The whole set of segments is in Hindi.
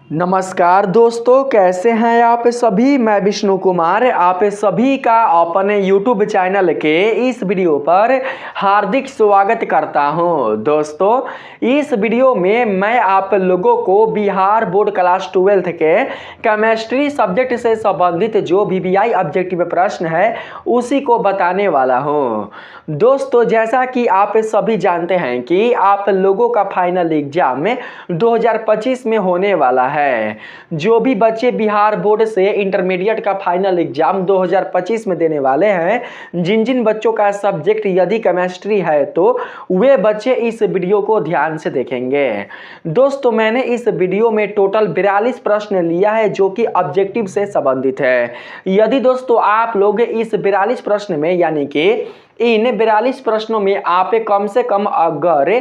नमस्कार दोस्तों, कैसे हैं आप सभी। मैं विष्णु कुमार आप सभी का अपने YouTube चैनल के इस वीडियो पर हार्दिक स्वागत करता हूं। दोस्तों, इस वीडियो में मैं आप लोगों को बिहार बोर्ड क्लास 12 के केमिस्ट्री सब्जेक्ट से संबंधित जो VBI ऑब्जेक्टिव प्रश्न है उसी को बताने वाला हूं। दोस्तों, जैसा कि आप सभी जानते हैं कि आप लोगों का फाइनल एग्जाम में 2025 में होने वाला है। जो भी बच्चे बिहार बोर्ड से इंटरमीडिएट का फाइनल एग्जाम 2025 में देने वाले हैं, जिन जिन बच्चों का सब्जेक्ट यदि केमिस्ट्री है तो वे बच्चे इस वीडियो को ध्यान से देखेंगे। दोस्तों, मैंने इस वीडियो में टोटल 42 प्रश्न लिया है जो कि ऑब्जेक्टिव से संबंधित है। यदि दोस्तों आप लोग इस 42 प्रश्न में यानी कि इन 42 प्रश्नों में आप कम से कम अगर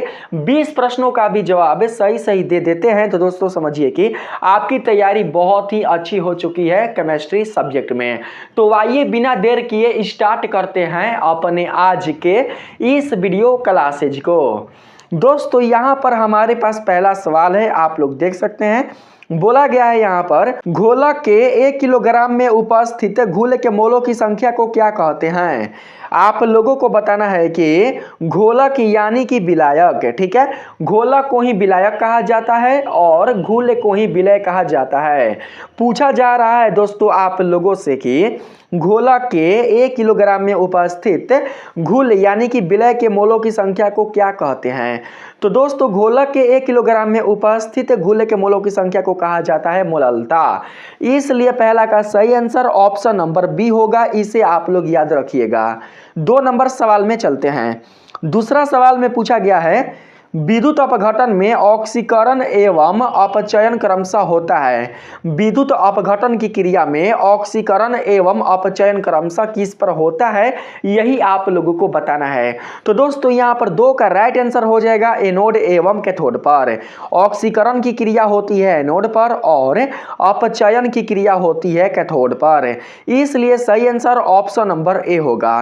20 प्रश्नों का भी जवाब सही दे देते हैं तो दोस्तों समझिए कि आपकी तैयारी बहुत ही अच्छी हो चुकी है केमिस्ट्री सब्जेक्ट में। तो आइए बिना देर किए स्टार्ट करते हैं अपने आज के इस वीडियो क्लासेज को। दोस्तों, यहाँ पर हमारे पास पहला सवाल है, आप लोग देख सकते हैं। बोला गया है यहाँ पर घोलक के 1 किलोग्राम में उपस्थित घुल के मोलों की संख्या को क्या कहते हैं। आप लोगों को बताना है कि घोलक यानी कि विलायक, ठीक है। घोलक को ही विलायक कहा जाता है और घुल को ही विलय कहा जाता है। पूछा जा रहा है दोस्तों आप लोगों से कि घोलक के 1 किलोग्राम में उपस्थित घुल यानी कि विलय के मोलों की संख्या को क्या कहते हैं। तो दोस्तों, घोलक के 1 किलोग्राम में उपस्थित घुल के मोलों की संख्या को कहा जाता है मोललता। इसलिए पहला का सही आंसर ऑप्शन नंबर बी होगा, इसे आप लोग याद रखिएगा। 2 नंबर सवाल में चलते हैं। दूसरा सवाल में पूछा गया है विद्युत अपघटन में ऑक्सीकरण एवं अपचयन क्रमशः होता है। विद्युत अपघटन की क्रिया में ऑक्सीकरण एवं अपचयन क्रमशः किस पर होता है, यही आप लोगों को बताना है। तो दोस्तों, यहाँ पर 2 का राइट आंसर हो जाएगा एनोड एवं कैथोड पर। ऑक्सीकरण की क्रिया होती है एनोड पर और अपचयन की क्रिया होती है कैथोड पर। इसलिए सही आंसर ऑप्शन नंबर ए होगा।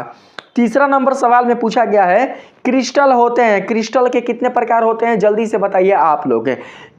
तीसरा नंबर सवाल में पूछा गया है क्रिस्टल होते हैं, क्रिस्टल के कितने प्रकार होते हैं, जल्दी से बताइए आप लोग।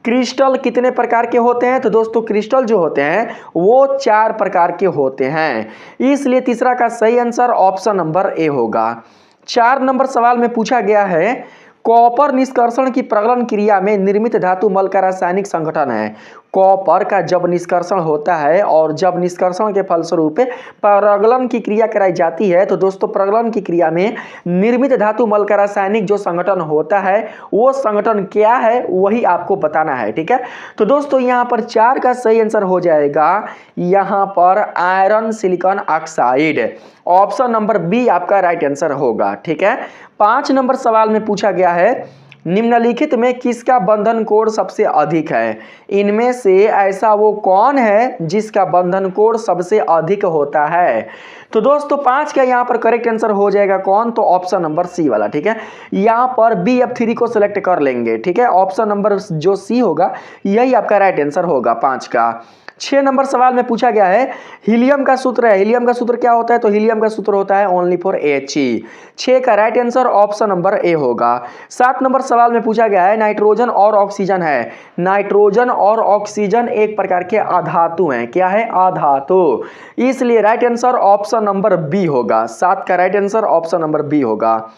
क्रिस्टल कितने प्रकार के होते हैं। तो दोस्तों, क्रिस्टल जो होते हैं वो 4 प्रकार के होते हैं। इसलिए तीसरा का सही आंसर ऑप्शन नंबर ए होगा। 4 नंबर सवाल में पूछा गया है कॉपर निष्कर्षण की प्रगलन क्रिया में निर्मित धातु मल का रासायनिक संगठन है। कॉपर का जब निष्कर्षण होता है और जब निष्कर्षण के फलस्वरूप प्रगलन की क्रिया कराई जाती है तो दोस्तों प्रगलन की क्रिया में निर्मित धातु मल का रासायनिक जो संगठन होता है वो संगठन क्या है वही आपको बताना है, ठीक है। तो दोस्तों, यहाँ पर 4 का सही आंसर हो जाएगा यहाँ पर iron silicon oxide. Option number B आपका राइट आंसर होगा, ठीक है। 5 नंबर सवाल में पूछा गया है निम्नलिखित में किसका बंधन कोण सबसे अधिक है। इनमें से ऐसा वो कौन है जिसका बंधन कोण सबसे अधिक होता है। तो दोस्तों, 5 का यहाँ पर करेक्ट आंसर हो जाएगा कौन, तो ऑप्शन नंबर सी वाला, ठीक है। यहाँ पर BF3 को सिलेक्ट कर लेंगे, ठीक है। ऑप्शन नंबर जो सी होगा यही आपका राइट आंसर होगा 5 का। 6 नंबर सवाल में पूछा गया है हीलियम का सूत्र है। हीलियम का सूत्र क्या होता है, तो हीलियम का सूत्र होता है ओनली फॉर He। 6 का right answer option number A होगा। 7 नंबर सवाल में पूछा गया है नाइट्रोजन और ऑक्सीजन है। नाइट्रोजन और ऑक्सीजन एक प्रकार के अधातु हैं। क्या है, अधातु। इसलिए right answer option number B होगा। 7 का right answer option number B होगा।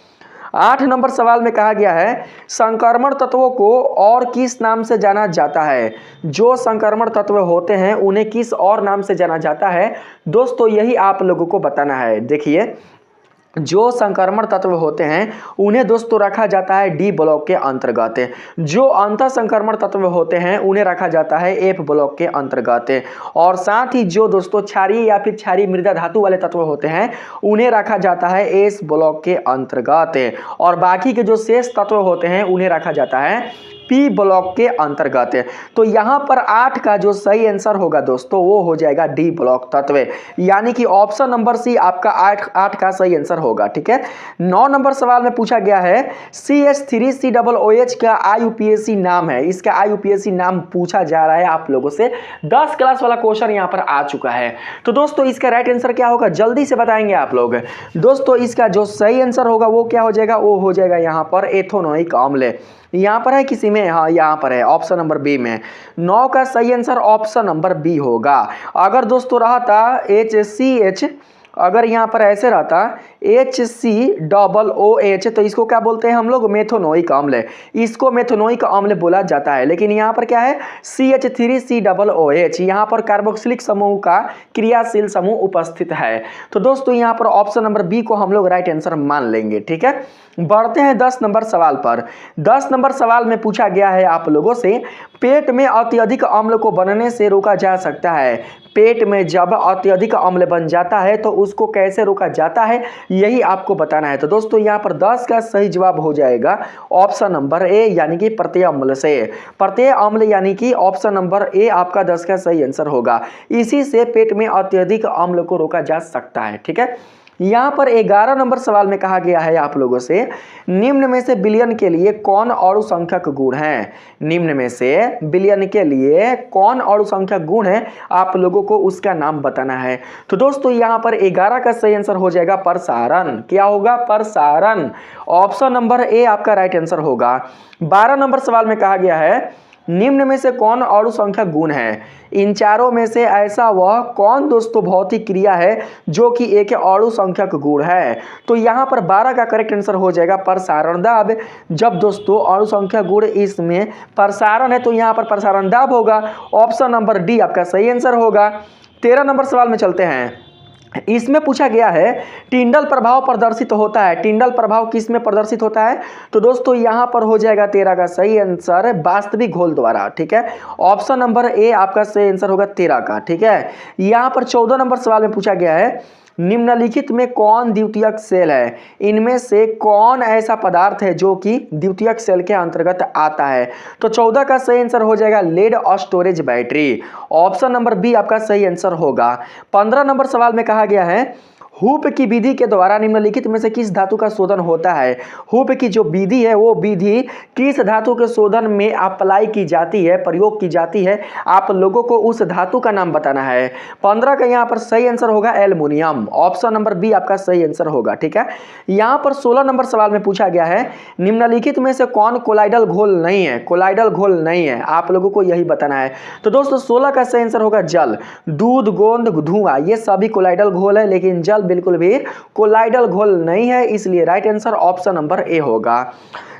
8 नंबर सवाल में कहा गया है संक्रमण तत्वों को और किस नाम से जाना जाता है। जो संक्रमण तत्व होते हैं उन्हें किस और नाम से जाना जाता है, दोस्तों यही आप लोगों को बताना है। देखिए, जो संक्रमण तत्व होते हैं उन्हें दोस्तों रखा जाता है डी ब्लॉक के अंतर्गत। जो अंतः संक्रमण तत्व होते हैं उन्हें रखा जाता है एफ ब्लॉक के अंतर्गत। और साथ ही जो दोस्तों क्षारीय या फिर क्षारीय मृदा धातु वाले तत्व होते हैं उन्हें रखा जाता है एस ब्लॉक के अंतर्गत। और बाकी के जो शेष तत्व होते हैं उन्हें रखा जाता है पी ब्लॉक के अंतर्गत। तो यहां पर 8 का जो सही आंसर होगा दोस्तों वो हो जाएगा डी ब्लॉक तत्व, यानी कि ऑप्शन नंबर सी आपका 8 का सही आंसर होगा, ठीक है। 9 नंबर सवाल में पूछा गया है CH3COOH का IUPAC नाम है। इसका IUPAC नाम पूछा जा रहा है आप लोगों से। 10 क्लास वाला क्वेश्चन यहां पर आ चुका है। तो दोस्तों इसका राइट आंसर क्या होगा, जल्दी से बताएंगे आप लोग। दोस्तों इसका जो सही आंसर होगा वो क्या हो जाएगा, वो हो जाएगा यहां पर एथेनोइक अम्ल। यहाँ पर है किसी में, हाँ यहाँ पर है ऑप्शन नंबर बी में। 9 का सही आंसर ऑप्शन नंबर बी होगा। अगर दोस्तों रहा था HCH, अगर यहाँ पर ऐसे रहता HCOOH तो इसको क्या बोलते हैं हम लोग, मेथोनोइक अम्ल। इसको मेथोनोइक अम्ल बोला जाता है। लेकिन यहाँ पर क्या है CH3COOH, यहाँ पर कार्बोक्सिलिक समूह का क्रियाशील समूह उपस्थित है। तो दोस्तों यहाँ पर ऑप्शन नंबर बी को हम लोग राइट आंसर मान लेंगे। ठीक है, बढ़ते हैं 10 नंबर सवाल पर। 10 नंबर सवाल में पूछा गया है आप लोगों से, पेट में अत्यधिक अम्ल को बनने से रोका जा सकता है। पेट में जब अत्यधिक अम्ल बन जाता है तो उसको कैसे रोका जाता है, यही आपको बताना है। तो दोस्तों यहाँ पर 10 का सही जवाब हो जाएगा ऑप्शन नंबर ए, यानी कि प्रत्यय अम्ल से। प्रत्यय अम्ल यानी कि ऑप्शन नंबर ए आपका 10 का सही आंसर होगा। इसी से पेट में अत्यधिक अम्ल को रोका जा सकता है। ठीक है, यहाँ पर 11 नंबर सवाल में कहा गया है आप लोगों से, निम्न में से बिलियन के लिए कौन अणु संख्यक गुण है। निम्न में से बिलियन के लिए कौन अणु संख्यक गुण है, आप लोगों को उसका नाम बताना है। तो दोस्तों यहाँ पर 11 का सही आंसर हो जाएगा प्रसारण। क्या होगा, प्रसारण। ऑप्शन नंबर ए आपका राइट आंसर होगा। 12 नंबर सवाल में कहा गया है, निम्न में से कौन अणु संख्यक गुण है। इन चारों में से ऐसा वह कौन दोस्तों भौतिक क्रिया है जो कि एक अणु संख्यक गुण है। तो यहाँ पर 12 का करेक्ट आंसर हो जाएगा प्रसारण दाब। जब दोस्तों अणु संख्यक गुण इसमें प्रसारण है तो यहाँ पर प्रसारण दाब होगा। ऑप्शन नंबर डी आपका सही आंसर होगा। 13 नंबर सवाल में चलते हैं। इसमें पूछा गया है टिंडल प्रभाव प्रदर्शित होता है। टिंडल प्रभाव किस में प्रदर्शित होता है, तो दोस्तों यहाँ पर हो जाएगा 13 का सही आंसर वास्तविक घोल द्वारा। ठीक है, ऑप्शन नंबर ए आपका सही आंसर होगा 13 का। ठीक है, यहाँ पर 14 नंबर सवाल में पूछा गया है, निम्नलिखित में कौन द्वितीयक सेल है। इनमें से कौन ऐसा पदार्थ है जो कि द्वितीयक सेल के अंतर्गत आता है। तो 14 का सही आंसर हो जाएगा lead storage battery. Option number B आपका सही आंसर होगा। 15 नंबर सवाल में कहा गया है, हुप की विधि के द्वारा निम्नलिखित में से किस धातु का शोधन होता है। हुप की जो विधि है वो विधि किस धातु के शोधन में अप्लाई की जाती है, प्रयोग की जाती है, आप लोगों को उस धातु का नाम बताना है। 15 का यहाँ पर सही आंसर होगा एल्युमिनियम। ऑप्शन नंबर बी आपका सही आंसर होगा। ठीक है, यहाँ पर 16 नंबर सवाल में पूछा गया है, निम्नलिखित में से कौन कोलाइडल घोल नहीं है। कोलाइडल घोल नहीं है, आप लोगों को यही बताना है। तो दोस्तों 16 का सही आंसर होगा जल। दूध, गोंद, धुआं ये सभी कोलाइडल घोल है, लेकिन जल बिल्कुल भी कोलाइडल घोल नहीं है, इसलिए right answer option number A होगा।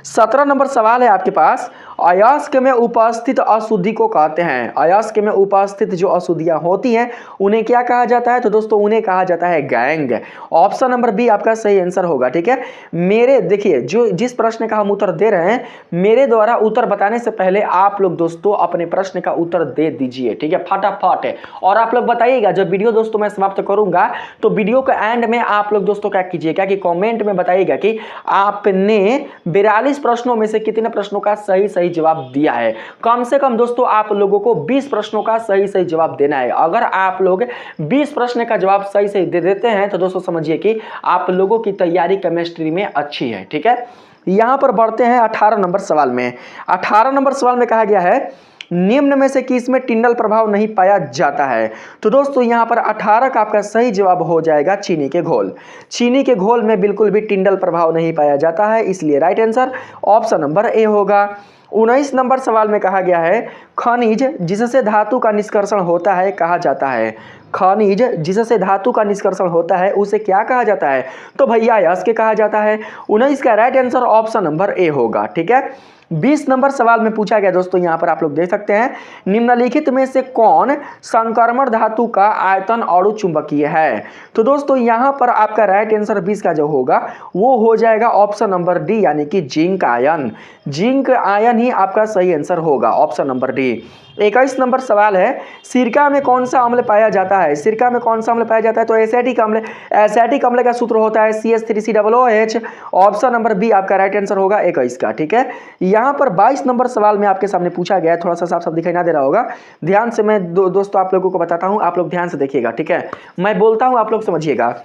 17 नंबर सवाल है आपके पास, अयस्क में उपस्थित अशुद्धि को कहते हैं। अयस्क में उपस्थित जो अशुद्धियां होती हैं उन्हें क्या कहा जाता है, तो दोस्तों उन्हें कहा जाता है गैंग। ऑप्शन नंबर बी आपका सही आंसर होगा। ठीक है, मेरे देखिए जो जिस प्रश्न का हम उत्तर दे रहे हैं, मेरे द्वारा उत्तर बताने से पहले आप लोग दोस्तों अपने प्रश्न का उत्तर दे दीजिए। ठीक है, फटाफट है। और आप लोग बताइएगा जब वीडियो दोस्तों मैं समाप्त करूंगा तो वीडियो के एंड में आप लोग दोस्तों क्या कीजिएगा कि कॉमेंट में बताइएगा कि आपने 42 प्रश्नों में से कितने प्रश्नों का सही जवाब दिया है। कम से कम दोस्तों आप लोगों को 20 प्रश्नों का सही जवाब देना है। अगर आप लोग 20 प्रश्न का जवाब सही दे देते हैं तो दोस्तों समझिए कि आप लोगों की तैयारी केमिस्ट्री में अच्छी है। ठीक है, यहां पर बढ़ते हैं 18 नंबर सवाल में। 18 नंबर सवाल में कहा गया है, निम्न में से किस में टिंडल प्रभाव नहीं पाया जाता है। तो दोस्तों यहाँ पर 18 का आपका सही जवाब हो जाएगा चीनी के घोल। चीनी के घोल में बिल्कुल भी टिंडल प्रभाव नहीं पाया जाता है, इसलिए right answer option number A होगा। 19 नंबर सवाल में कहा गया है, खनिज जिससे धातु का निष्कर्षण होता है कहा जाता है। खनिज जिससे धातु का निष्कर्षण होता है उसे क्या कहा जाता है, तो भैया अयस्क कहा जाता है। 19 का right answer option number A होगा। ठीक है, 20 नंबर सवाल में पूछा गया दोस्तों, यहां पर आप लोग देख सकते हैं, निम्नलिखित में से कौन संक्रमण धातु का आयतन अणु चुंबकीय है। तो दोस्तों यहां पर आपका राइट आंसर 20 का जो होगा वो हो जाएगा ऑप्शन नंबर डी, यानी कि जिंक आयन। जिंक आयन ही आपका सही आंसर होगा, ऑप्शन नंबर डी। 21 नंबर सवाल है, सिरका में कौन सा अम्ल पाया जाता है। सिरका में कौन सा अम्ल पाया जाता है, तो एसिटिक अम्ल। एसिटिक अम्ल का सूत्र होता है CH3COOH। ऑप्शन नंबर बी आपका राइट आंसर होगा 21 का। ठीक है, यहाँ पर 22 नंबर सवाल में आपके सामने पूछा गया है, थोड़ा सा साफ साफ दिखाई ना दे रहा होगा, ध्यान से मैं दोस्तों आप लोगों को बताता हूँ, आप लोग ध्यान से देखिएगा। ठीक है, मैं बोलता हूँ आप लोग समझिएगा।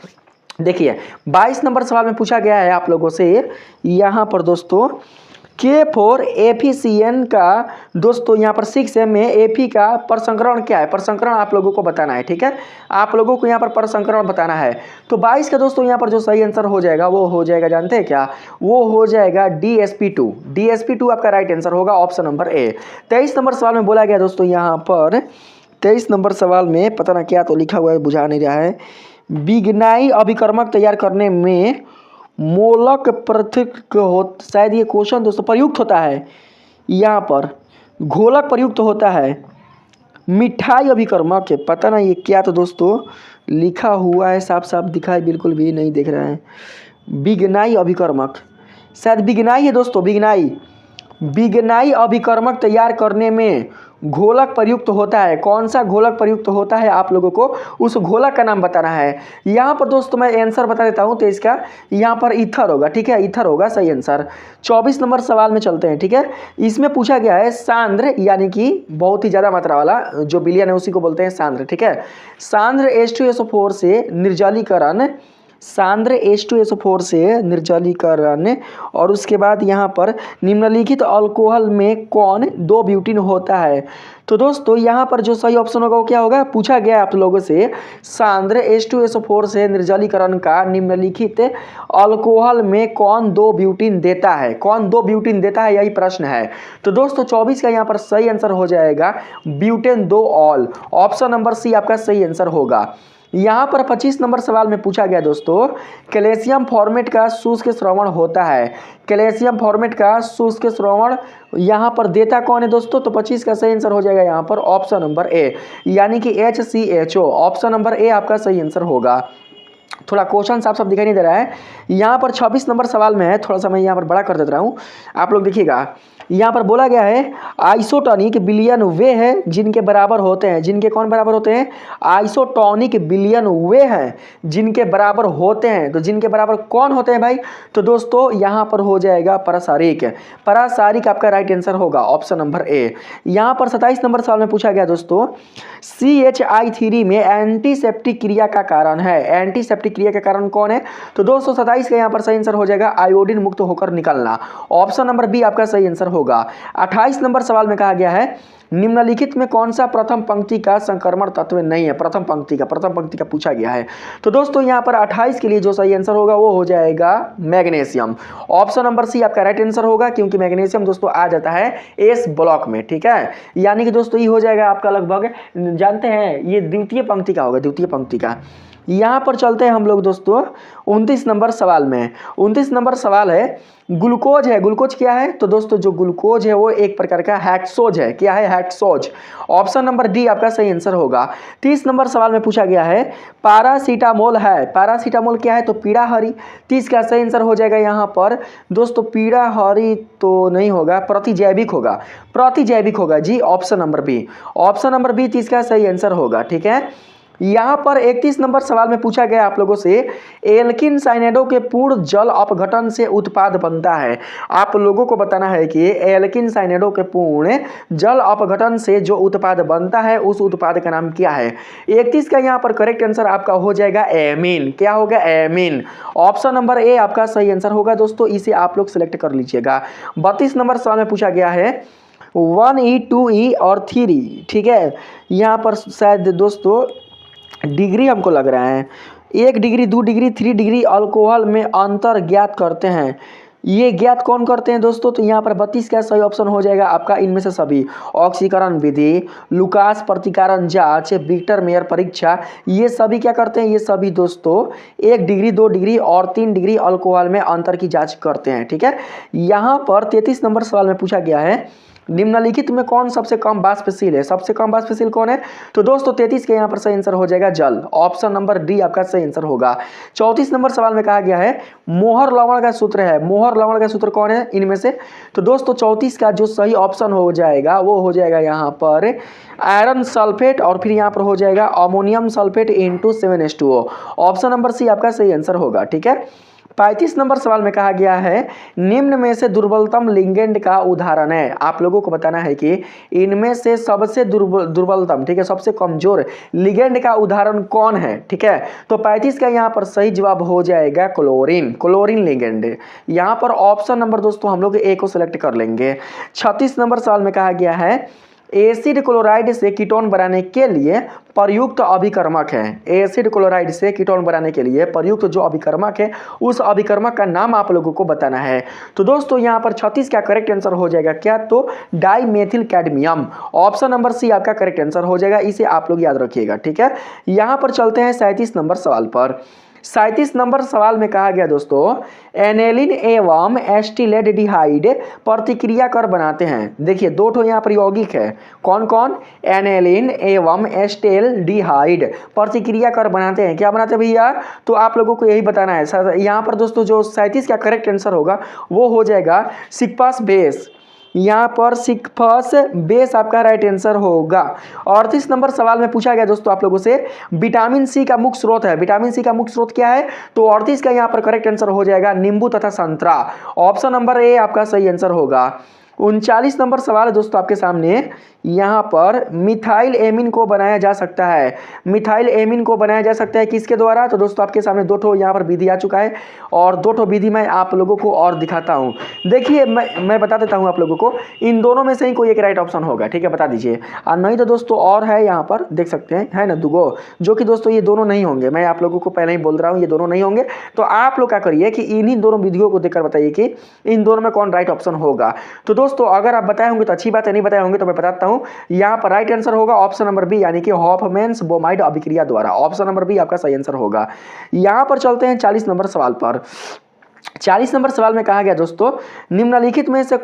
देखिए 22 नंबर सवाल में पूछा गया है आप लोगों से, यहाँ पर दोस्तों K4 FeCN का दोस्तों यहाँ पर 6 में Fe का प्रसंकरण क्या है, प्रसंकरण आप लोगों को बताना है। ठीक है, आप लोगों को यहाँ पर प्रसंकरण बताना है। तो 22 का दोस्तों यहाँ पर जो सही आंसर हो जाएगा वो हो जाएगा, जानते हैं क्या, वो हो जाएगा DsP2। DsP2 आपका राइट आंसर होगा, ऑप्शन नंबर ए। 23 नंबर सवाल में बोला गया दोस्तों, यहाँ पर 23 नंबर सवाल में पता ना क्या तो लिखा हुआ है, बुझा नहीं रहा है। बिगनाई अभिकर्मक तैयार करने में मोलक प्रयुक्त हो, शायद ये क्वेश्चन दोस्तों प्रयुक्त होता है, यहाँ पर घोलक प्रयुक्त होता है। मिठाई अभिकर्मक है, पता ना ये क्या तो दोस्तों लिखा हुआ है, साफ साफ दिखाई बिल्कुल भी नहीं दिख रहा है। बिगनाई अभिकर्मक, शायद बिगनाई है दोस्तों, बिगनाई अभिकर्मक तैयार करने में घोलक प्रयुक्त होता है। कौन सा घोलक प्रयुक्त होता है, आप लोगों को उस घोलक का नाम बताना है। यहाँ पर दोस्तों मैं आंसर बता देता हूँ, तो इसका यहाँ पर ईथर होगा। ठीक है, ईथर होगा सही आंसर। 24 नंबर सवाल में चलते हैं। ठीक है, इसमें पूछा गया है सांद्र, यानी कि बहुत ही ज़्यादा मात्रा वाला जो विलयन है उसी को बोलते हैं सांद्र। ठीक है, सांद्र H2SO4 से निर्जलीकरण, सांद्र H2SO4 से निर्जलीकरण, और उसके बाद यहाँ पर निम्नलिखित अल्कोहल में कौन 2 ब्यूटीन होता है। तो दोस्तों यहाँ पर जो सही ऑप्शन होगा वो क्या होगा, पूछा गया आप लोगों से सांद्र H2SO4 से निर्जलीकरण का निम्नलिखित अल्कोहल में कौन 2 ब्यूटीन देता है, कौन 2 ब्यूटीन देता है, यही प्रश्न है। तो दोस्तों 24 का यहाँ पर सही आंसर हो जाएगा butane 2 ol, option number C आपका सही आंसर होगा। यहाँ पर 25 नंबर सवाल में पूछा गया दोस्तों, कैल्शियम फॉर्मेट का शुष्क श्रवण होता है। कैल्शियम फॉर्मेट का शुष्क श्रवण यहाँ पर देता कौन है दोस्तों, तो 25 का सही आंसर हो जाएगा यहाँ पर ऑप्शन नंबर ए, यानी कि HCHO, ऑप्शन नंबर ए आपका सही आंसर होगा। थोड़ा क्वेश्चन साफ साफ दिखाई नहीं दे रहा है। यहाँ पर 26 नंबर सवाल में है, थोड़ा सा मैं यहाँ पर बड़ा कर देता रहा हूँ, आप लोग देखिएगा। यहाँ पर बोला गया है आइसोटोनिक विलयन वे हैं जिनके बराबर होते हैं, जिनके कौन बराबर होते हैं, आइसोटोनिक विलयन वे हैं जिनके बराबर होते हैं। तो जिनके बराबर कौन होते हैं भाई, तो दोस्तों यहाँ पर हो जाएगा पारासारिक, पारासारिक आपका राइट आंसर होगा, ऑप्शन नंबर ए। यहाँ पर 27 नंबर सवाल में पूछा गया दोस्तों, CHI3 में एंटीसेप्टिक क्रिया का कारण है। एंटीसेप्टिक क्रिया का कारण कौन है, तो दोस्तों 27 का यहाँ पर सही आंसर हो जाएगा आयोडीन मुक्त होकर निकलना, ऑप्शन नंबर बी आपका सही आंसर होगा। 28 नंबर सवाल में कहा गया है निम्नलिखित में कौन सा प्रथम पंक्ति का संक्रमण तत्व नहीं है। प्रथम पंक्ति का पूछा गया है। तो दोस्तों यहाँ पर 28 के लिए जो सही आंसर होगा वो हो जाएगा मैग्नीशियम, ऑप्शन नंबर सी आपका राइट आंसर होगा, क्योंकि मैग्नीशियम दोस्तों आ जाता है एस ब्लॉक में। ठीक है, यानी कि दोस्तों ये हो जाएगा आपका लगभग, जानते हैं ये द्वितीय पंक्ति का होगा, द्वितीय पंक्ति का। यहाँ पर चलते हैं हम लोग दोस्तों 29 नंबर सवाल में। 29 नंबर सवाल है ग्लूकोज है। ग्लूकोज क्या है, तो दोस्तों जो ग्लूकोज है वो एक प्रकार का हेक्सोज है। क्या है, हेक्सोज, ऑप्शन नंबर डी आपका सही आंसर होगा। 30 नंबर सवाल में पूछा गया है पैरासीटामोल है। पैरासीटामोल क्या है, तो पीड़ा हरी। 30 का सही आंसर हो जाएगा यहाँ पर दोस्तों पीड़ा हरी तो नहीं होगा, प्रतिजैविक होगा, प्रतिजैविक होगा जी, option number B, option number B 30 का सही आंसर होगा। ठीक है, यहाँ पर 31 नंबर सवाल में पूछा गया आप लोगों से एल्किन साइनेडो के पूर्ण जल अपघटन से उत्पाद बनता है। आप लोगों को बताना है कि एल्किन साइनेडो के पूर्ण जल अपघटन से जो उत्पाद बनता है उस उत्पाद का नाम क्या है। 31 का यहाँ पर करेक्ट आंसर आपका हो जाएगा एमीन। क्या होगा, एमीन, ऑप्शन नंबर ए आपका सही आंसर होगा दोस्तों, इसे आप लोग सिलेक्ट कर लीजिएगा। 32 नंबर सवाल में पूछा गया है 1E 2E और 3E। ठीक है, यहाँ पर शायद दोस्तों डिग्री हमको लग रहा है, 1 डिग्री 2 डिग्री 3 डिग्री अल्कोहल में अंतर ज्ञात करते हैं। ये ज्ञात कौन करते हैं दोस्तों, तो यहाँ पर 32 का सही ऑप्शन हो जाएगा आपका इनमें से सभी। ऑक्सीकरण विधि, लुकास प्रतिकारन जांच, विक्टर मेयर परीक्षा, ये सभी क्या करते हैं, ये सभी दोस्तों 1 डिग्री 2 डिग्री और 3 डिग्री अल्कोहल में अंतर की जांच करते हैं। ठीक है, यहाँ पर 33 नंबर सवाल में पूछा गया है निम्नलिखित में कौन सबसे कम वाष्पशील है। सबसे कम वाष्पशील कौन है, तो दोस्तों 33 के यहाँ पर सही आंसर हो जाएगा जल, ऑप्शन नंबर डी आपका सही आंसर होगा। 34 नंबर सवाल में कहा गया है मोहर लवण का सूत्र है। मोहर लवण का सूत्र कौन है इनमें से, तो दोस्तों 34 का जो सही ऑप्शन हो जाएगा वो हो जाएगा यहाँ पर आयरन सल्फेट, और फिर यहाँ पर हो जाएगा ammonium sulphate into 7H2O, option number C आपका सही आंसर होगा। ठीक है, 35 नंबर सवाल में कहा गया है निम्न में से दुर्बलतम लिगेंड का उदाहरण है। आप लोगों को बताना है कि इनमें से सबसे दुर्बलतम, ठीक है, सबसे कमजोर लिगेंड का उदाहरण कौन है, ठीक है। तो 35 का यहाँ पर सही जवाब हो जाएगा क्लोरीन, क्लोरीन लिगेंड। यहाँ पर ऑप्शन नंबर दोस्तों हम लोग ए को सिलेक्ट कर लेंगे। 36 नंबर सवाल में कहा गया है एसिड क्लोराइड से कीटोन बनाने के लिए प्रयुक्त अभिकर्मक है। एसिड क्लोराइड से कीटोन बनाने के लिए प्रयुक्त जो अभिकर्मक है उस अभिकर्मक का नाम आप लोगों को बताना है। तो दोस्तों यहाँ पर 36 का करेक्ट आंसर हो जाएगा क्या, तो dimethyl cadmium. Option number C आपका करेक्ट आंसर हो जाएगा, इसे आप लोग याद रखिएगा, ठीक है। यहाँ पर चलते हैं 37 नंबर सवाल पर। 37 नंबर सवाल में कहा गया दोस्तों एनेलिन एवं एस्टिल्डेहाइड प्रतिक्रिया कर बनाते हैं। देखिए दो ठो यहाँ पर यौगिक है, कौन कौन, एनेलिन एवं एस्टिल्डेहाइड प्रतिक्रिया कर बनाते हैं। क्या बनाते हैं भैया, तो आप लोगों को यही बताना है। यहाँ पर दोस्तों जो 37 का करेक्ट आंसर होगा वो हो जाएगा सिक्फास बेस। यहाँ पर सिक्फास बेस आपका राइट आंसर होगा। 38 नंबर सवाल में पूछा गया दोस्तों आप लोगों से विटामिन सी का मुख्य स्रोत है। विटामिन सी का मुख्य स्रोत क्या है, तो 38 का यहाँ पर करेक्ट आंसर हो जाएगा नींबू तथा संतरा। ऑप्शन नंबर ए आपका सही आंसर होगा। 39 नंबर सवाल है दोस्तों आपके सामने, यहाँ पर मिथाइल एमीन को बनाया जा सकता है। मिथाइल एमीन को बनाया जा सकता है किसके द्वारा, तो दोस्तों आपके सामने दो ठो यहाँ पर विधि आ चुका है और दो ठो विधि मैं आप लोगों को और दिखाता हूँ। देखिए मैं बता देता हूँ आप लोगों को, इन दोनों में से ही कोई एक राइट ऑप्शन होगा, ठीक है, बता दीजिए। और नहीं तो दोस्तों और है यहाँ पर देख सकते हैं, है ना दुगो, जो कि दोस्तों ये दोनों नहीं होंगे। मैं आप लोगों को पहले ही बोल रहा हूँ ये दोनों नहीं होंगे। तो आप लोग क्या करिए कि इन्हीं दोनों विधियों को देखकर बताइए कि इन दोनों में कौन राइट ऑप्शन होगा। तो दोस्तों अगर आप बताए होंगे तो अच्छी बात है, नहीं बताए होंगे तो मैं बताता हूँ। यहाँ पर राइट आंसर होगा ऑप्शन नंबर बी, यानी कि हॉफमैन्स ब्रोमाइड अभिक्रिया द्वारा। ऑप्शन नंबर बी आपका सही आंसर होगा। यहाँ पर चलते हैं 40 नंबर सवाल पर। 40 नंबर सवाल में कहा गया दोस्तों निम्नलिखित में से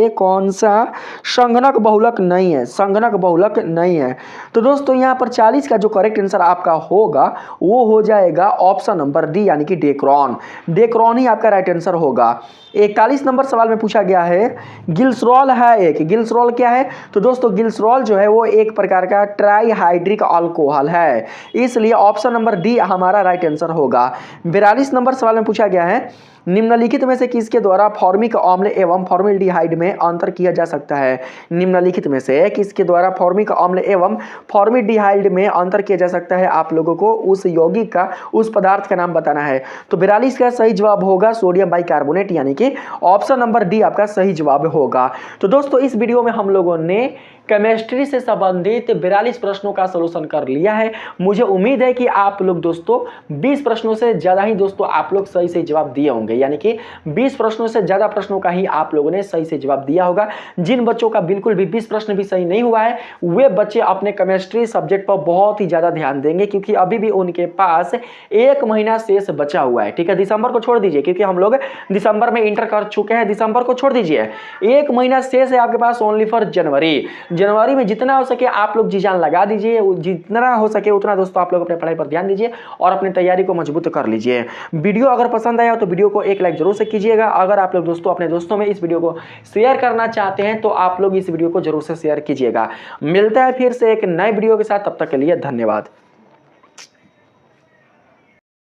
कौन सा संगणक बहुलक नहीं है, संगणक बहुलक नहीं है। तो दोस्तों यहाँ पर 40 का जो करेक्ट आंसर आपका होगा वो हो जाएगा ऑप्शन नंबर डी, यानी कि डेक्रोन। डेक्रोन ही आपका राइट आंसर होगा। 41 नंबर सवाल में पूछा गया है गिल्सरॉल है एक, गिल्सरॉल क्या है, तो दोस्तों गिल्सरॉल जो है वो एक प्रकार का ट्राईहाइड्रिक अल्कोहल है, इसलिए ऑप्शन नंबर डी हमारा राइट आंसर होगा। 42 नंबर सवाल में पूछा गया है निम्नलिखित में से किसके द्वारा फॉर्मिक अम्ल एवं फॉर्मल्डिहाइड में अंतर किया जा सकता है। निम्नलिखित में से किसके द्वारा फॉर्मिक अम्ल एवं फॉर्मल्डिहाइड में अंतर किया जा सकता है, आप लोगों को उस यौगिक का, उस पदार्थ का नाम बताना है। तो 42 का सही जवाब होगा सोडियम बाइकार्बोनेट, यानी कि ऑप्शन नंबर डी आपका सही जवाब होगा। तो दोस्तों इस वीडियो में हम लोगों ने केमिस्ट्री से संबंधित 42 प्रश्नों का सलूशन कर लिया है। मुझे उम्मीद है कि आप लोग दोस्तों 20 प्रश्नों से ज़्यादा ही दोस्तों आप लोग सही से जवाब दिए होंगे, यानी कि 20 प्रश्नों से ज़्यादा प्रश्नों का ही आप लोगों ने सही से जवाब दिया होगा। जिन बच्चों का बिल्कुल भी 20 प्रश्न भी सही नहीं हुआ है वे बच्चे अपने केमिस्ट्री सब्जेक्ट पर बहुत ही ज़्यादा ध्यान देंगे, क्योंकि अभी भी उनके पास 1 महीना शेष बचा हुआ है, ठीक है। दिसंबर को छोड़ दीजिए, क्योंकि हम लोग दिसंबर में इंटर कर चुके हैं, दिसंबर को छोड़ दीजिए, 1 महीना शेष है आपके पास ओनली फॉर जनवरी में जितना हो सके आप लोग जी जान लगा दीजिए, जितना हो सके उतना दोस्तों आप लोग अपने पढ़ाई पर ध्यान दीजिए और अपनी तैयारी को मजबूत कर लीजिए। वीडियो अगर पसंद आया तो वीडियो को एक लाइक जरूर से कीजिएगा। अगर आप लोग दोस्तों अपने दोस्तों में इस वीडियो को शेयर करना चाहते हैं तो आप लोग इस वीडियो को जरूर से शेयर कीजिएगा। मिलता है फिर से एक नए वीडियो के साथ, तब तक के लिए धन्यवाद।